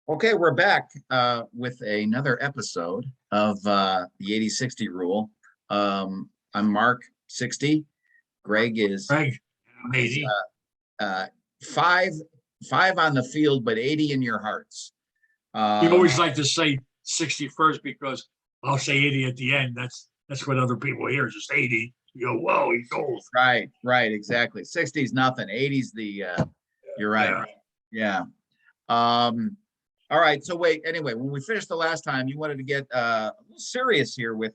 Okay, we're back with another episode of the 80/60 rule. I'm Mark 60. Greg Greg, I'm is 80. uh, five five on the field, but 80 in your hearts. We Um, always like to say 61st because I'll say 80 at the end. That's what other people hear, just 80. You go, whoa, he's old. right, exactly. 60 is nothing. 80's you're right. Yeah. Yeah. All right. So wait, anyway, when we finished the last time, you wanted to get a little serious here with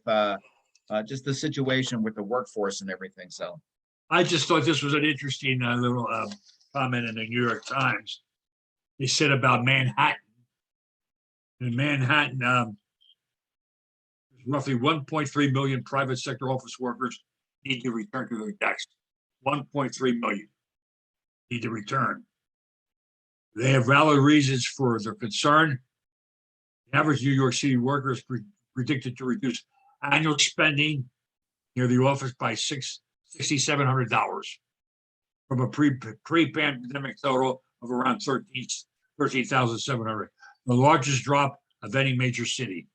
just the situation with the workforce and everything. So I just thought this was an interesting little comment in the New York Times. They said about Manhattan. In Manhattan, roughly 1.3 million private sector office workers need to return to their desks. 1.3 million need to return. They have valid reasons for their concern. The average New York City worker is predicted to reduce annual spending near the office by $6,700 from a pre-pandemic total of around 13,700, the largest drop of any major city.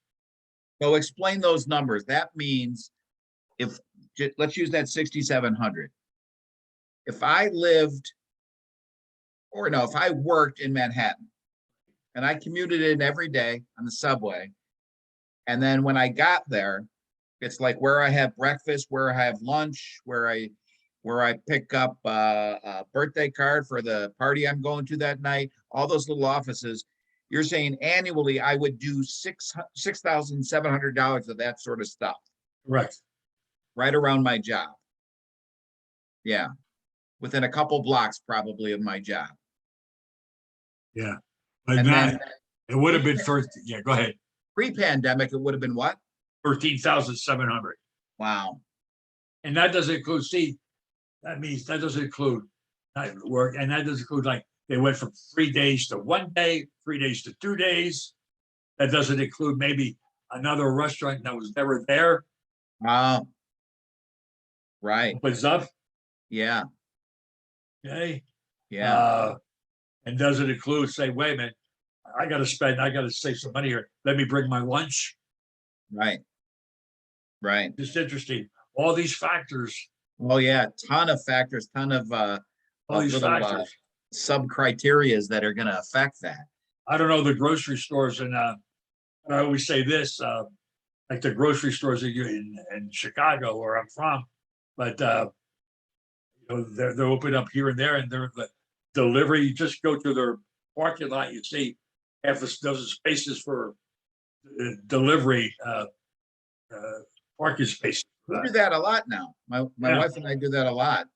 so explain those numbers. That means if let's use that 6,700. If I lived, or no, if I worked in Manhattan and I commuted in every day on the subway, and then when I got there, it's like where I have breakfast, where I have lunch, where I pick up a birthday card for the party I'm going to that night, all those little offices. You're saying annually I would do $6,700 of that sort of stuff Correct. right around my job. Yeah, within a couple blocks probably of my job. Yeah. But And now then it would have been first. Yeah, go ahead. pre-pandemic, it would have been what? 13,700. Wow. And that doesn't include, see, that means that doesn't include night work. And that doesn't include like they went from 3 days to 1 day, 3 days to 2 days. That doesn't include maybe another restaurant that was never there. Wow. Right. Opens up. Yeah. Okay. Yeah. And doesn't include, say, wait a minute, I got to save some money here. Let me bring my lunch. Right. Right. Just interesting. All these factors, Oh yeah, ton of factors, ton of little sub criterias that are going to affect that. I don't know the grocery stores, and I always say this, like the grocery stores in Chicago, where I'm from, but they're open up here and there, and they're the delivery. You just go to their parking lot, you see half a dozen spaces for delivery parking spaces. We do that a lot now. My wife and I do that a lot.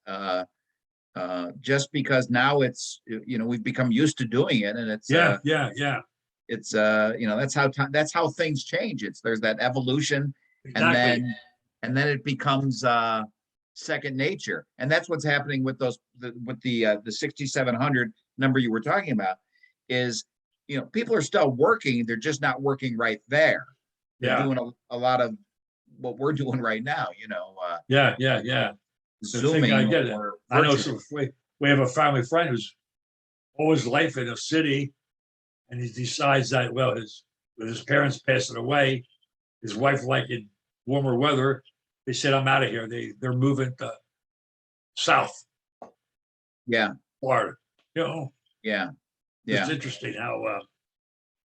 Just because now it's we've become used to doing it, and it's it's that's how things change. There's that evolution, exactly. and then it becomes second nature, and that's what's happening with the 6,700 number you were talking about. Is people are still working, they're just not working right there. They're doing a lot of what we're doing right now. Zooming. I get it. I know. So we have a family friend who's all his life in a city, and he decides that with his parents passing away, his wife liking warmer weather, they said, "I'm out of here." They're moving to south. Yeah. Florida. Yeah. It's interesting how.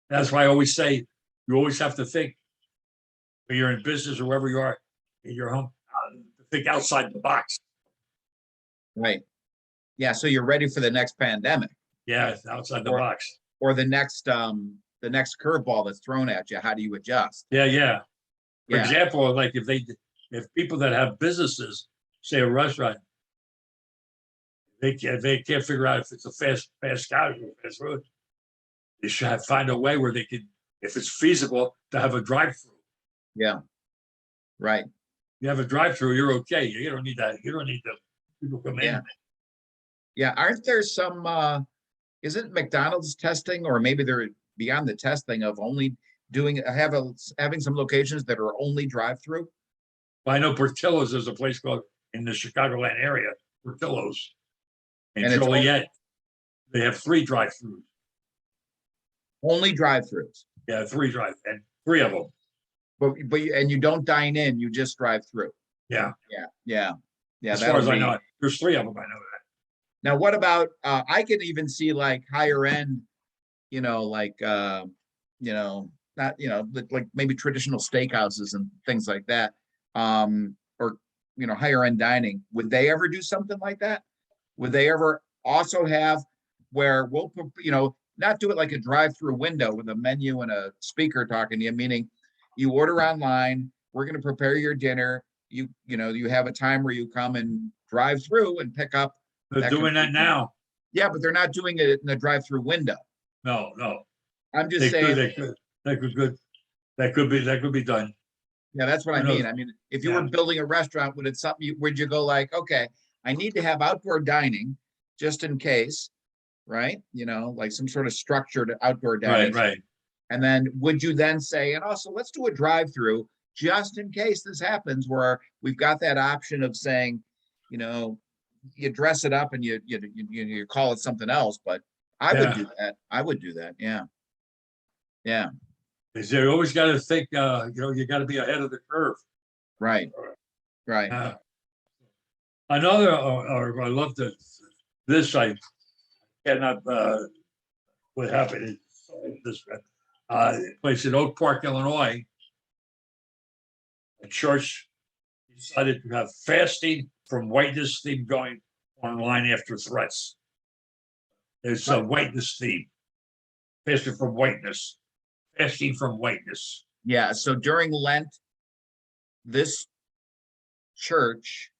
That's why I always say you always have to think when you're in business or wherever you are in your home, to think outside the box. Right. Yeah. So you're ready for the next pandemic. Yeah, outside the box. Or the next curveball that's thrown at you. How do you adjust? Yeah. For example, like if people that have businesses, say a restaurant, they can't figure out if it's a fast casual, fast food. They should find a way where they could, if it's feasible, to have a drive-through. Yeah. Right. You have a drive-through, you're okay. You don't need that. You don't need the people come in. Yeah. Aren't there some isn't McDonald's testing, or maybe they're beyond the testing of only having some locations that are only drive-through? Well, I know Portillo's is a place called in the Chicagoland area, Portillo's. And Joliet, they have 3 drive-throughs. Only drive-throughs. Yeah, 3 drive and 3 of them. And you don't dine in, you just drive through. Yeah, Yeah. as far as I that'll know, be. it. There's 3 of them. I know that. Now, what about, I could even see like higher end, like, not, like maybe traditional steakhouses and things like that. Or, higher end dining. Would they ever do something like that? Would they ever also have where we'll, not do it like a drive-through window with a menu and a speaker talking to you, meaning you order online, we're going to prepare your dinner. You have a time where you come and drive through and pick up. They're doing that now. Yeah, but they're not doing it in the drive-through window. No. I'm just saying. That could be done. Yeah, that's what I Who knows? mean. I mean, if you were Yeah. building a restaurant, would it something, would you go like, okay, I need to have outdoor dining just in case, right? Like some sort of structured outdoor dining. Right. And then would you then say, and also let's do a drive-through just in case this happens, where we've got that option of saying, you dress it up and you call it something else, but I would Yeah. do that. I would do that. Yeah. Yeah. Is you always got to think, you got to be ahead of the curve. Right. Right. Another, or I love this, I cannot, what happened is this place in Oak Park, Illinois. A church decided to have fasting from whiteness theme going online after threats. There's a whiteness theme, fasting from whiteness. Fasting from whiteness. Yeah. So during Lent, this church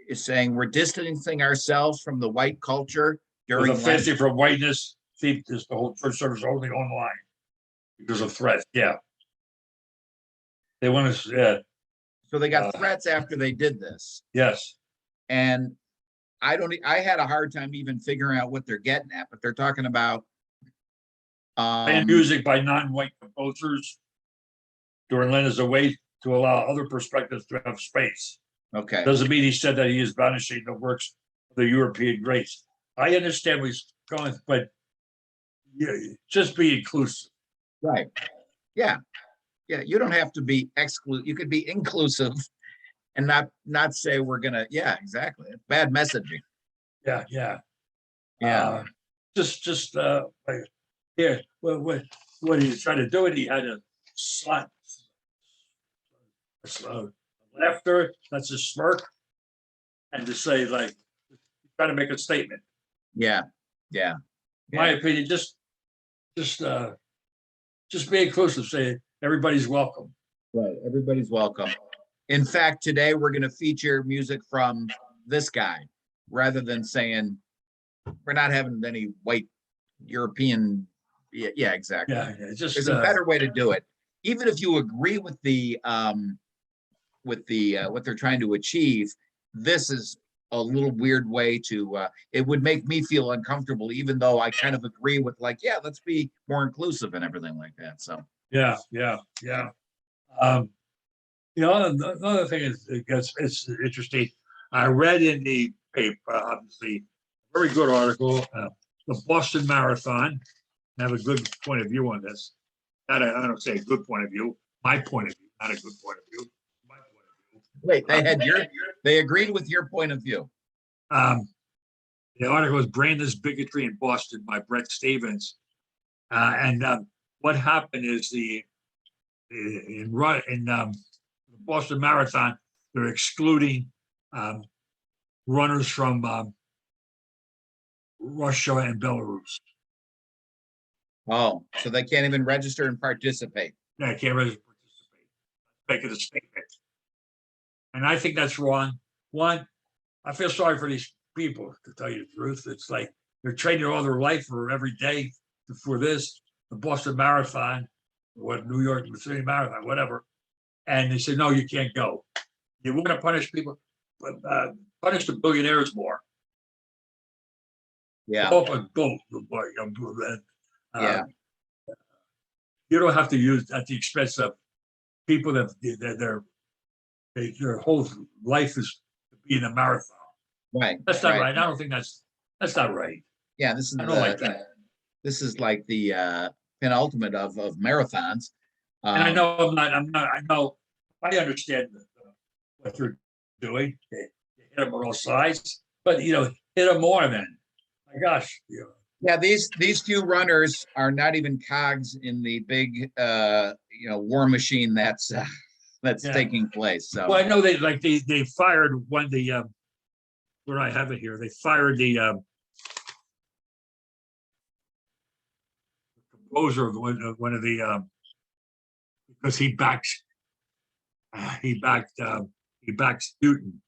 is saying we're distancing ourselves from the white culture during The Lent. fasting from whiteness theme is the whole church service only online because of threats. Yeah. They want to, So they got threats after they did this. yes. And I had a hard time even figuring out what they're getting at, but they're talking about Playing music by non-white composers during Lent is a way to allow other perspectives to have space. okay. Doesn't mean he said that he is banishing the works of the European greats. I understand where he's going, but just be inclusive. Right. Yeah. You don't have to be exclusive. You could be inclusive and not say we're gonna. Yeah, exactly. It's bad messaging. Yeah. Yeah. Just like, here, what he's trying to do, it, he had a slot, laughter, that's a smirk, and to say like, trying to make a statement. Yeah. In my opinion, just be inclusive. Say everybody's welcome. Right. Everybody's welcome. In fact, today we're going to feature music from this guy rather than saying we're not having any white European. Yeah, exactly. Yeah, just There's a better way to do it. Even if you agree with the what they're trying to achieve, this is a little weird way to it would make me feel uncomfortable, even though I kind of agree with like, yeah, let's be more inclusive and everything like that. So yeah. Another thing is it's interesting. I read in the paper, obviously, very good article, the Boston Marathon. I have a good point of view on this. I don't say a good point of view, my point of view, not a good point of view. My point of view. wait, they agreed with your point of view. The article is Brandon's Bigotry in Boston by Brett Stevens. And what happened is in the Boston Marathon, they're excluding runners from Russia and Belarus. Oh, so they can't even register and participate. Yeah, I can't really participate. Making a statement. And I think that's wrong. One, I feel sorry for these people, to tell you the truth. It's like they're training all their life for every day for this, the Boston Marathon, what New York City Marathon, whatever. And they say, no, you can't go. You want to punish people, but punish the billionaires more. Yeah. Go. Yeah. You don't have to use at the expense of people that their whole life is to be in a marathon. Right. That's not right. I don't think that's not right. Yeah, this is I don't like that. this is like the penultimate of marathons. And I Um, know I know, I understand what they're doing. They hit them on all sides, but hit them more than, my gosh, Yeah, these few runners are not even cogs in the big war machine that's Yeah. taking place. So Well, I know they fired one, where I have it here, they fired the composer of one of the, because he backs Newton.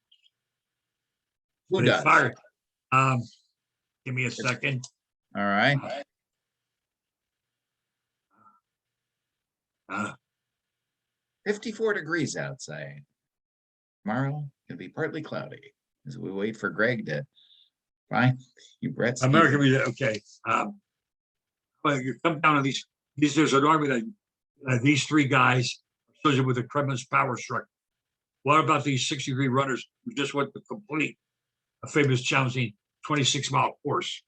who They does? fired, give me a second. All right. Uh, 54 degrees outside. Tomorrow can be partly cloudy as we wait for Greg to find you, Brett. American Music, okay. But you come down to these, there's an army that these three guys associated with the Kremlin's power structure. What about these 60-degree runners who just went to complete a famous challenging 26-mile course?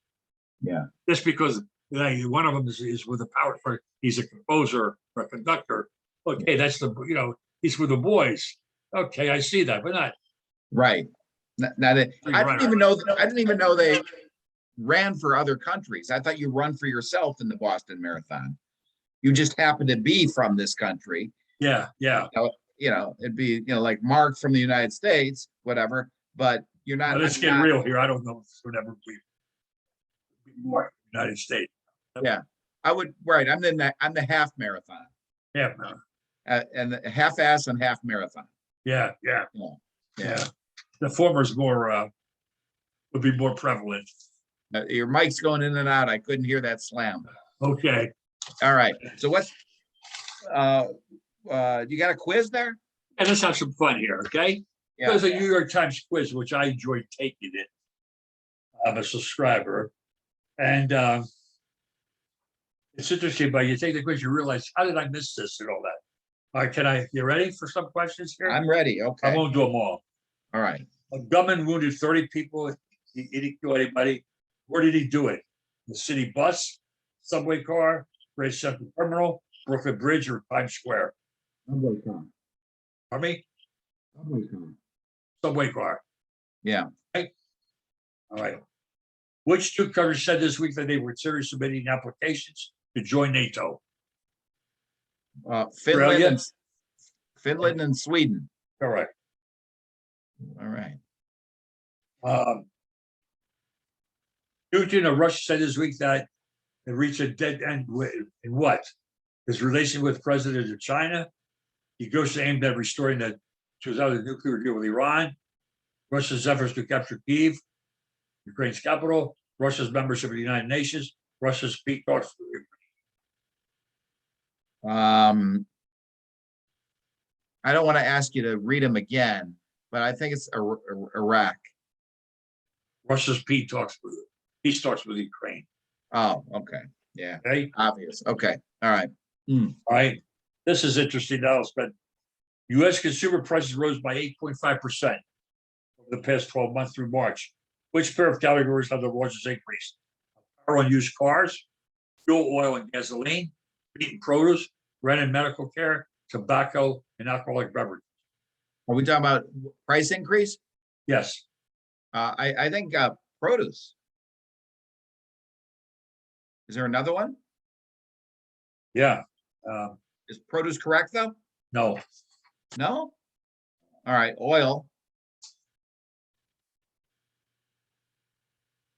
Yeah. Just because one of them is with a power structure, he's a composer or a conductor. Okay, that's he's with the boys. Okay, I see that, but not Right. Now that I didn't even know they ran for other countries. I thought you run for yourself in the Boston Marathon. You just happen to be from this country. Yeah. It'd be like Mark from the United States, whatever. But you're not. Now, let's get real here. I don't know if it's going to ever be more United States. Yeah, I would. Right. I'm the half marathon. Yeah. And the half-ass and half marathon. Yeah. The former is more would be more prevalent. Your mic's going in and out. I couldn't hear that slam. Okay. All right. So what's you got a quiz there? And let's have some fun here, okay? Yeah. There's a New York Times quiz, which I enjoyed taking it. I'm a subscriber. And it's interesting, but you take the quiz, you realize, how did I miss this and all that? All right, you ready for some questions here? I'm ready. I Okay. won't do them all. All right. A gunman wounded 30 people. He didn't kill anybody. Where did he do it? The city bus, subway car, Great Central Terminal, Brooklyn Bridge, or Times Square? Subway car. Pardon me? Subway car. Subway car. Yeah. All right. Which two countries said this week that they were seriously submitting applications to join NATO? Finland and Sweden. Correct. All right. Putin of Russia said this week that it reached a dead end in what? His relation with President of China. He goes aimed at restoring the 2000 nuclear deal with Iran. Russia's efforts to capture Kyiv, Ukraine's capital. Russia's membership of the United Nations. Russia's peace talks. I don't want to ask you to read them again, but I think it's Iraq. Russia's peace talks with Ukraine. Oh, okay. Yeah. Okay. Obvious. Okay. All right. All right. This is interesting now, but U.S. consumer prices rose by 8.5% over the past 12 months through March. Which pair of categories have the largest increase? Power on used cars, fuel, oil, and gasoline, meat and produce, rent and medical care, tobacco, and alcoholic beverages. Are we talking about price increase? Yes. I think produce. Is there another one? Yeah. Is produce correct though? No. No? All right. Oil.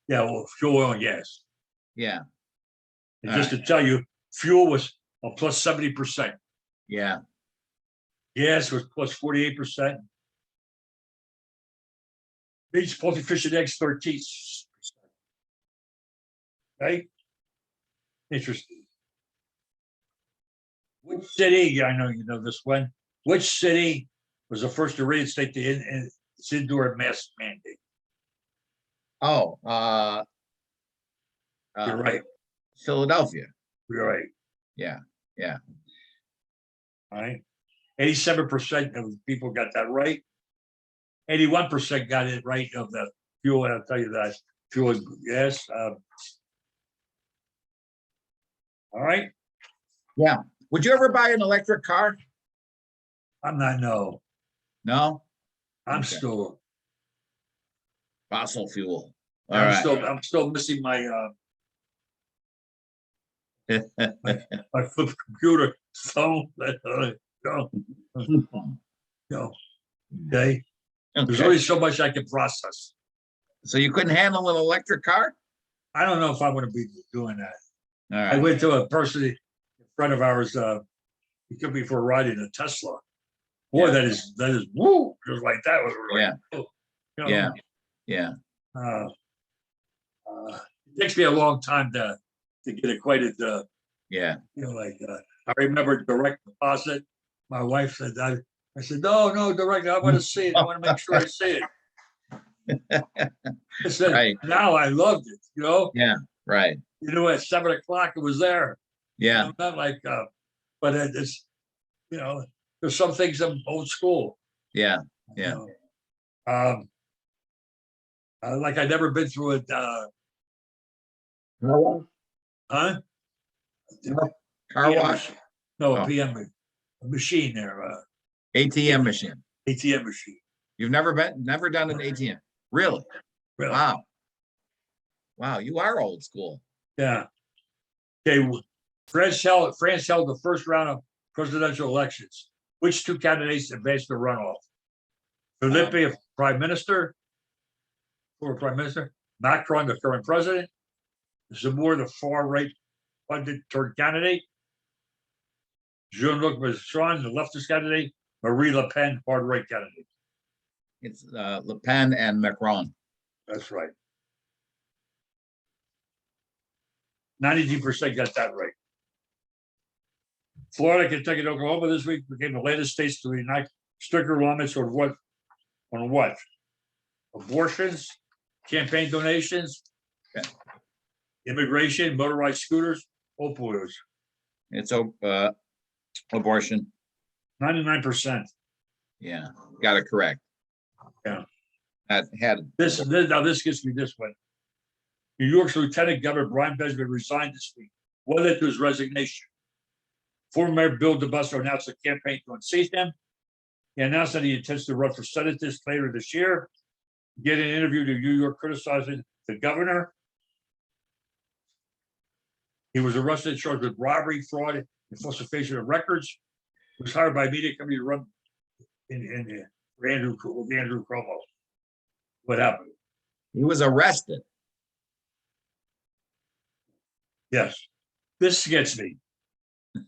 Yeah, well, fuel, oil, and gas. Yeah. And just to tell you, fuel was a plus 70%. Yeah. Gas was plus 48%. Meats, poultry, fish, and eggs, 13%. Okay? Interesting. Which city, I know you know this one, which city was the first to reinstate its indoor mask mandate? Oh, You're right. Philadelphia. You're right. Yeah. All right. 87% of people got that right. 81% got it right of the fuel. And I'll tell you that fuel and gas. All right, Yeah. Would you ever buy an electric car? I'm not, no, No? I'm Okay. still, Fossil fuel. All right. I'm still missing my, my flip computer phone. No, no, okay. There's Okay. only so much I can process. So you couldn't handle an electric car? I don't know if I want to be doing that. All I right. went to a person, a friend of ours, he took me for a ride in a Tesla. Boy, Yeah. that is, woo, it was like that was like, Yeah. oh, you know, Yeah. Yeah. uh, it takes me a long time to get acquainted, Yeah. like, I remember direct deposit. My wife said that, I said, no, direct, I want to see it. I want to make sure I see it. I said, Right. now I loved it, Yeah. Right. at 7 o'clock, it was there. Yeah. Not like, but it's, there's some things I'm old school. Yeah. you Yeah. know. Um, like I never been through it, huh? Car PM wash? machine. No, Oh. a machine there, ATM machine. ATM machine. You've never done an ATM? Really? Really. Wow. Wow. You are old school. Yeah. Okay. France held the first round of presidential elections. Which two candidates advanced the runoff? Philippe, prime minister, former prime minister. Macron, the current president. Zemmour, the far right funded turned candidate. Jean-Luc Mélenchon, the leftist candidate. Marie Le Pen, hard right candidate. It's Le Pen and Macron. That's right. 92% got that right. Florida, Kentucky, and Oklahoma this week became the latest states to enact stricter limits on what? Abortions, campaign donations, immigration, motorized scooters, opioids. It's abortion. 99%. Yeah. Got it correct. Yeah. That had Now this gets me this way. New York's Lieutenant Governor Brian Benjamin resigned this week. What led to his resignation? Former Mayor Bill de Blasio announced a campaign to unseat him. He announced that he intends to run for Senate later this year. Get an interview to New York criticizing the governor. He was arrested and charged with robbery, fraud, and falsification of records. He was hired by a media company to run for Andrew Cuomo. What happened? he was arrested. Yes. This gets me.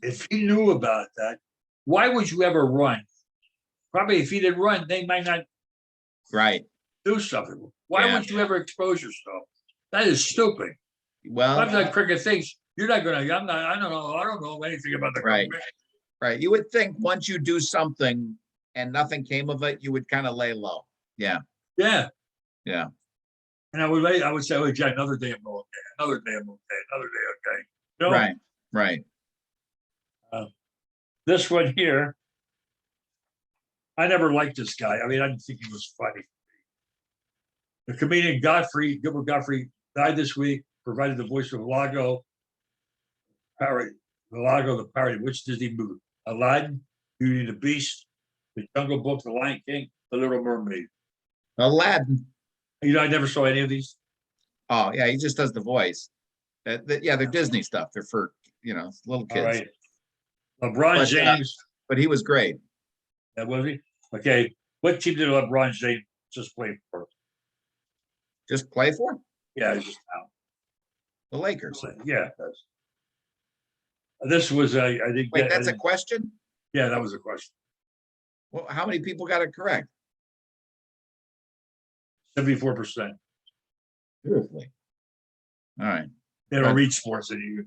If he knew about that, why would you ever run? Probably if he didn't run, they might not Right. do something. Why Yeah. would you ever expose yourself? That is stupid. Well, I'm like Cricket thinks you're not gonna, I don't know anything about the Right. government. right. You would think once you do something and nothing came of it, you would kind of lay low. Yeah. Yeah. Yeah. And I would say, oh, Jack, another day I'm okay, another day I'm okay, another day okay. No, Right. Right. this one here, I never liked this guy. I mean, I didn't think he was funny. The comedian Gilbert Godfrey, died this week, provided the voice of Lago, the parody, which Disney movie? Aladdin, Beauty and the Beast, The Jungle Book, The Lion King, The Little Mermaid. Aladdin. I never saw any of these. Oh, yeah. He just does the voice. Yeah, they're Disney stuff. They're for, little kids. All right. LeBron But, James, But he was great. that was he? Okay. What team did LeBron James just play for? Just play for Yeah, just now. the Lakers. Yeah. This was I didn't Wait, get. that's a question? Yeah, that was a question. Well, how many people got it correct? 74%. Seriously. All right. They don't read sports anymore.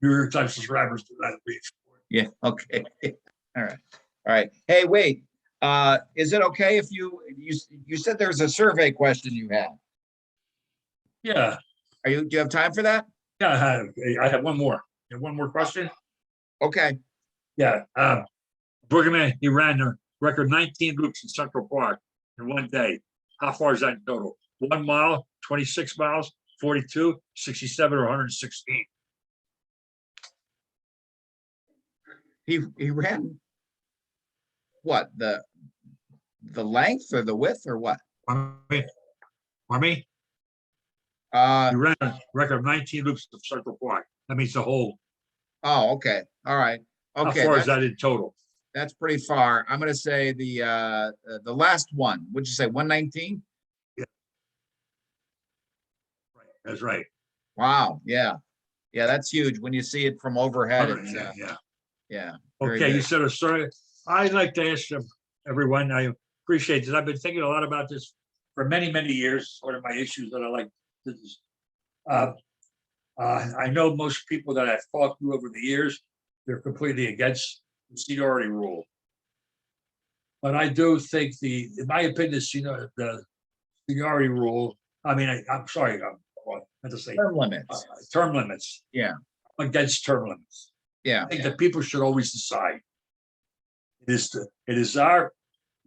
New York Times subscribers do not read sports. Yeah. Okay. All right. All right. Hey, wait. Is it okay if you said there's a survey question you had? Yeah. Do you have time for that? Yeah, I have one more. You have one more question? Okay. Yeah. Bruggeman, he ran the record 19 loops in Central Park in one day. How far is that in total? 1 mile, 26 miles, 42, 67, or 116? He ran what, the length or the width or what? Pardon me? Uh, He ran a record of 19 loops of Central Park. That means the whole. oh, okay, all right. How Okay, far is that in total? that's pretty far. I'm gonna say the last one. Would you say 119? Right, that's right. Wow, yeah. Yeah, that's huge. When you see it from overhead, it's Yeah, yeah. yeah. Very Okay, you good. said a story. I'd like to ask everyone, I appreciate this. I've been thinking a lot about this for many, many years. One of my issues that I like to I know most people that I've talked to over the years, they're completely against the seniority rule. But I do think in my opinion, the seniority rule, I mean, I'm sorry, I meant to say Term limits. term limits. Yeah, I'm against term limits. yeah, I think that people should always decide. It is our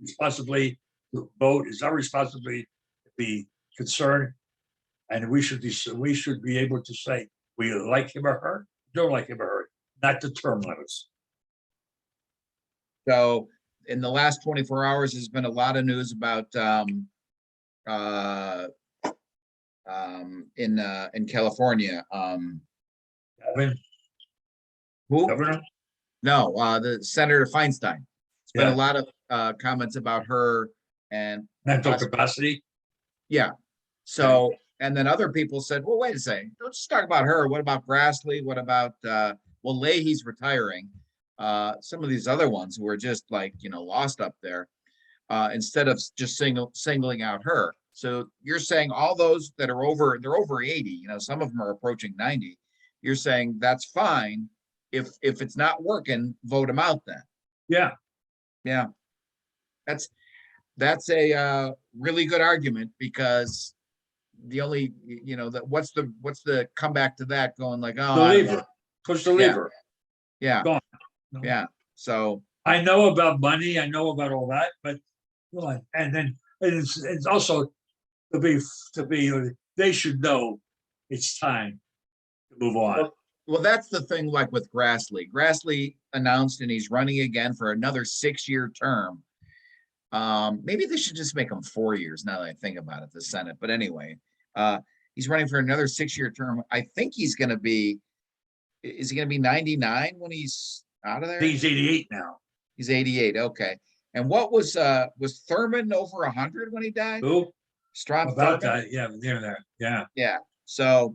responsibility to vote, it's our responsibility to be concerned. And we should be able to say, we like him or her, don't like him or her, not the term limits. so in the last 24 hours, there's been a lot of news about in California. Kevin, Who? Governor, No, the Senator Feinstein. It's been a Yeah. lot of comments about her and mental capacity. yeah. So, and then other people said, well, wait a second, don't just talk about her. What about Grassley? What about well, Leahy's retiring. Some of these other ones who are just like, lost up there, instead of just singling out her. So you're saying all those that are they're over 80, some of them are approaching 90. You're saying that's fine. If it's not working, vote them out then. Yeah, Yeah. That's a really good argument, because the only, what's the comeback to that, going like, oh, the I don't lever, know. push the Yeah. lever. Yeah, Gone. yeah. So I know about money, I know about all that, but well, and then it's also to be they should know it's time to move on. well, that's the thing, like with Grassley. Grassley announced, and he's running again for another 6-year term. Maybe they should just make him 4 years, now that I think about it, the Senate. But anyway, he's running for another 6-year term. I think is he gonna be 99 when he's out of there? He's 88 now. He's 88. Okay. And what was Thurman over 100 when he died? Who? Strom About Thurmond? that, yeah, near there, yeah. Yeah. So,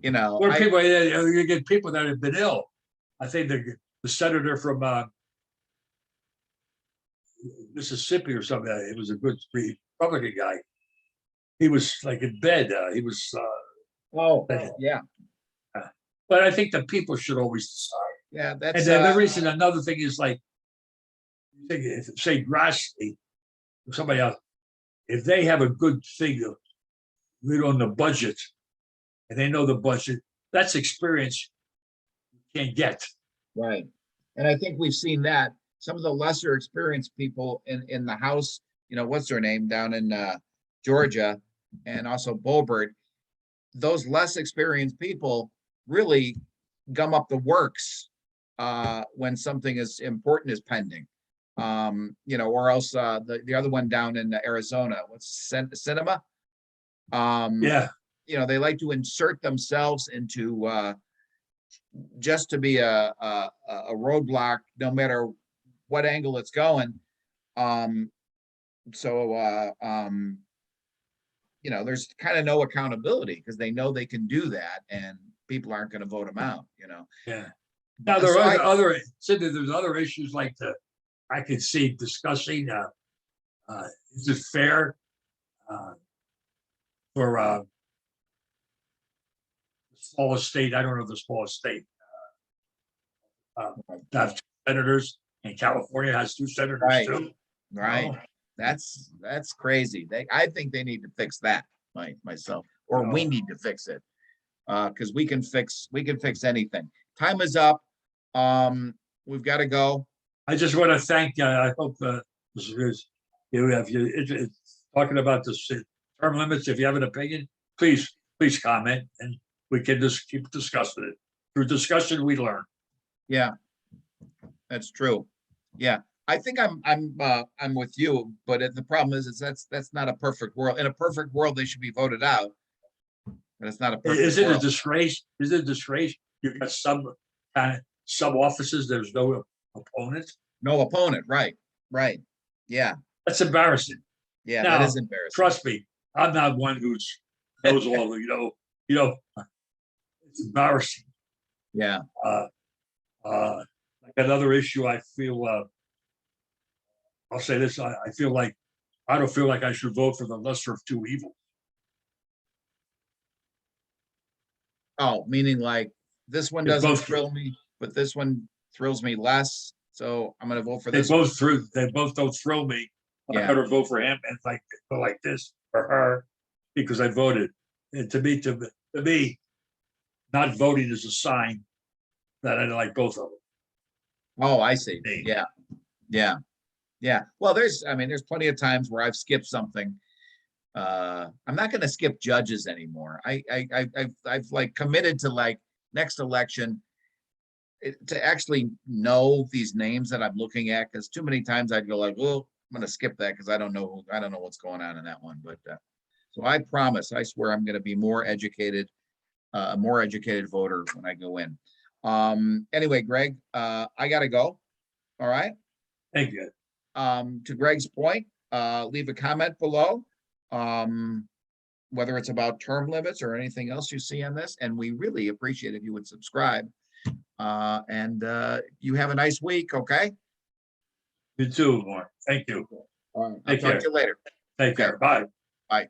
Or people, you get people that have been ill. I think the senator from Mississippi or something, it was a good Republican guy. He was like in bed. He was, yeah, but I think that people should always decide. yeah. And That's then the reason, another thing is like, say Grassley, or somebody else, if they have a good thing, good on the budget, and they know the budget, that's experience you can't get. right. And I think we've seen that some of the lesser experienced people in the House, what's their name down in Georgia, and also Boebert, those less experienced people really gum up the works when something as important is pending. Or else the other one down in Arizona, what's Cinema? Yeah, They like to insert themselves into just to be a roadblock, no matter what angle it's going. There's kind of no accountability, because they know they can do that, and people aren't going to vote them out. yeah. Now there are there's other issues like I could see discussing. Is it fair for the smallest state? I don't know the smallest state. Have two senators, and California has 2 senators Right. too. Right. Oh. That's crazy. I think they need to fix that, myself, or we No. need to fix it. Because we can fix anything. Time is up. We've got to go. I just want to thank. I hope if you're talking about the term limits, if you have an opinion, please comment, and we can just keep discussing it. Through discussion, we learn. Yeah. That's true. Yeah, I think I'm with you, but the problem is that's not a perfect world. In a perfect world, they should be voted out. But it's not a perfect Is it a world. disgrace? Is it a disgrace? You've got sub offices, there's no opponent. No opponent, right, right. Yeah, That's embarrassing. yeah, that Now, is embarrassing. trust me, I'm not one who's knows all the, it's embarrassing. Yeah, Like another issue, I feel, I'll say this, I feel like, I don't feel like I should vote for the lesser of two evils. oh, meaning like, this one They doesn't both- thrill me, but this one thrills me less, so I'm gonna vote for They this one. they both don't thrill me. I Yeah. better vote for him and like this or her because I voted. And to me, not voting is a sign that I like both of them. Oh, I see. Me. Yeah, yeah, yeah. Well, there's plenty of times where I've skipped something. I'm not gonna skip judges anymore. I've like committed to like next election to actually know these names that I'm looking at, because too many times I'd go like, well, I'm gonna skip that because I don't know what's going on in that one. But so I promise, I swear I'm gonna be a more educated voter when I go in. Anyway, Greg, I gotta go. All right. Thank you. To Greg's point, leave a comment below. Whether it's about term limits or anything else you see on this, and we really appreciate if you would subscribe. And you have a nice week, okay? You too, Lauren. Thank you. All right, I'll Take talk care. to you later. Take care. Bye. Bye.